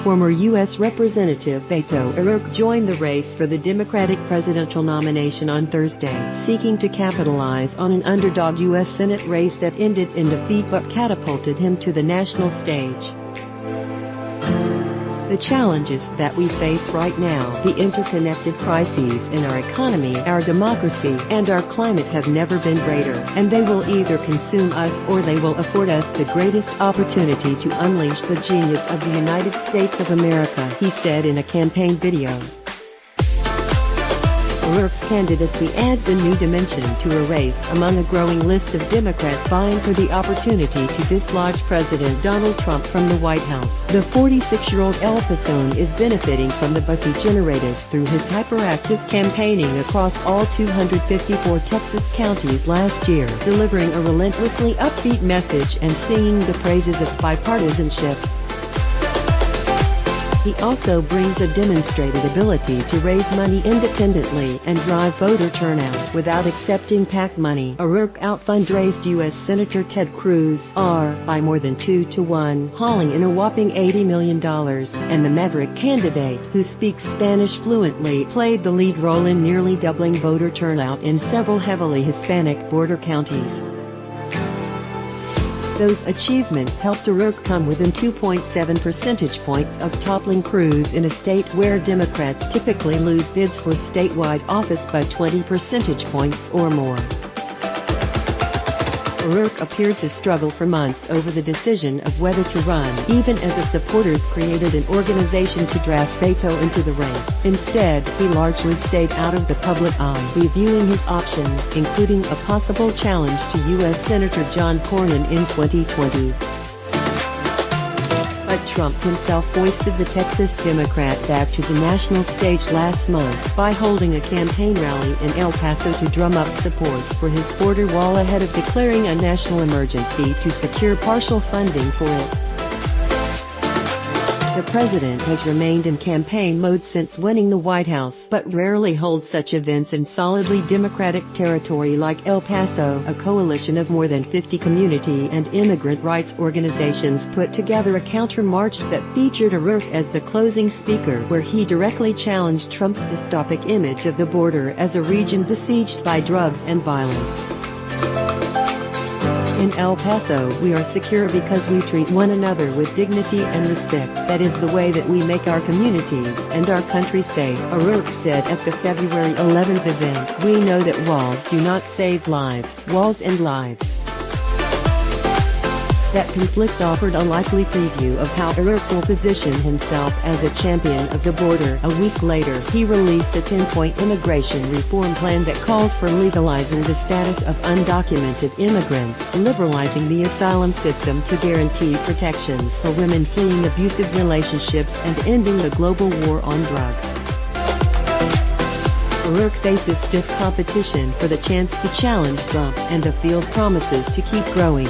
Former U.S. Representative Beto joined the race for the Democratic presidential nomination on Thursday, seeking to capitalize on an underdog U.S. Senate race that ended in defeat but catapulted him to the national stage. The challenges that we face right now, the interconnected crises in our economy, our democracy, and our climate have never been greater, and they will either consume us or they will afford us the greatest opportunity to unleash the genius of the United States of America, he said in a campaign video. O'Rourke's candidacy adds a new dimension to a race among a growing list of Democrats vying for the opportunity to dislodge President Donald Trump from the White House. The 46-year-old El Pasoan is benefiting from the buzz he generated through his hyperactive campaigning across all 254 Texas counties last year, delivering a relentlessly upbeat message and singing the praises of bipartisanship. He also brings a demonstrated ability to raise money independently and drive voter turnout without accepting PAC money. O'Rourke out-fundraised U.S. Senator Ted Cruz by more than 2-to-1, hauling in a whopping $80 million, and the maverick candidate, who speaks Spanish fluently, played the lead role in nearly doubling voter turnout in several heavily Hispanic border counties. Those achievements helped O'Rourke come within 2.7 percentage points of toppling Cruz in a state where Democrats typically lose bids for statewide office by 20 percentage points or more. O'Rourke appeared to struggle for months over the decision of whether to run, even as his supporters created an organization to draft Beto into the race. Instead, he largely stayed out of the public eye, reviewing his options, including a possible challenge to U.S. Senator John Cornyn in 2020. But Trump himself hoisted the Texas Democrat back to the national stage last month by holding a campaign rally in El Paso to drum up support for his border wall ahead of declaring a national emergency to secure partial funding for it. The president has remained in campaign mode since winning the White House, but rarely holds such events in solidly Democratic territory like El Paso. A coalition of more than 50 community and immigrant rights organizations put together a counter-march that featured O'Rourke as the closing speaker, where he directly challenged Trump's dystopic image of the border as a region besieged by drugs and violence. In El Paso, we are secure because we treat one another with dignity and respect. That is the way that we make our communities and our country safe, O'Rourke said at the February 11th event. We know that walls do not save lives, walls end lives. That conflict offered a likely preview of how O'Rourke will position himself as a champion of the border. A week later, he released a 10-point immigration reform plan that called for legalizing the status of undocumented immigrants, liberalizing the asylum system to guarantee protections for women fleeing abusive relationships, and ending the global war on drugs. O'Rourke faces stiff competition for the chance to challenge Trump, and the field promises to keep growing.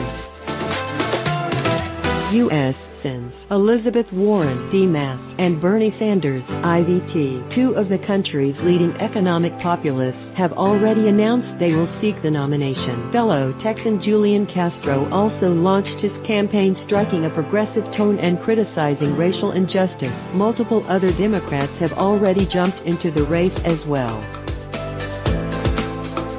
U.S. Sens. Elizabeth Warren, DMAS, and Bernie Sanders, IVT, two of the country's leading economic populists, have already announced they will seek the nomination. Fellow Texan Julian Castro also launched his campaign, striking a progressive tone and criticizing racial injustice. Multiple other Democrats have already jumped into the race as well.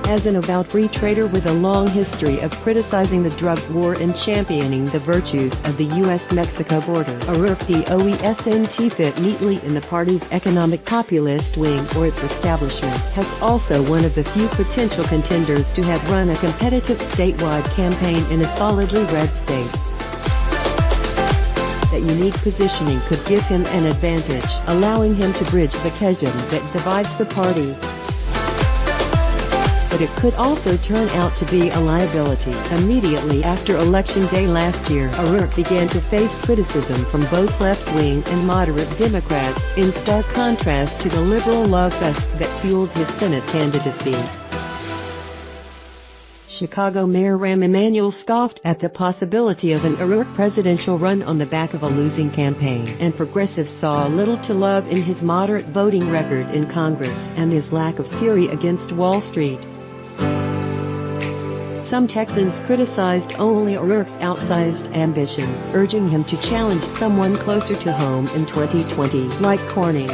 As an avowed free trader with a long history of criticizing the drug war and championing the virtues of the U.S.-Mexico border, O'Rourke doesn't fit neatly in the party's economic populist wing or its establishment, has also one of the few potential contenders to have run a competitive statewide campaign in a solidly red state. That unique positioning could give him an advantage, allowing him to bridge the chasm that divides the party. But it could also turn out to be a liability. Immediately after Election Day last year, O'Rourke began to face criticism from both left-wing and moderate Democrats, in stark contrast to the liberal love fest that fueled his Senate candidacy. Chicago Mayor Rahm Emanuel scoffed at the possibility of an O'Rourke presidential run on the back of a losing campaign, and progressives saw little to love in his moderate voting record in Congress and his lack of fury against Wall Street. Some Texans criticized only O'Rourke's outsized ambitions, urging him to challenge someone closer to home in 2020, like Corning.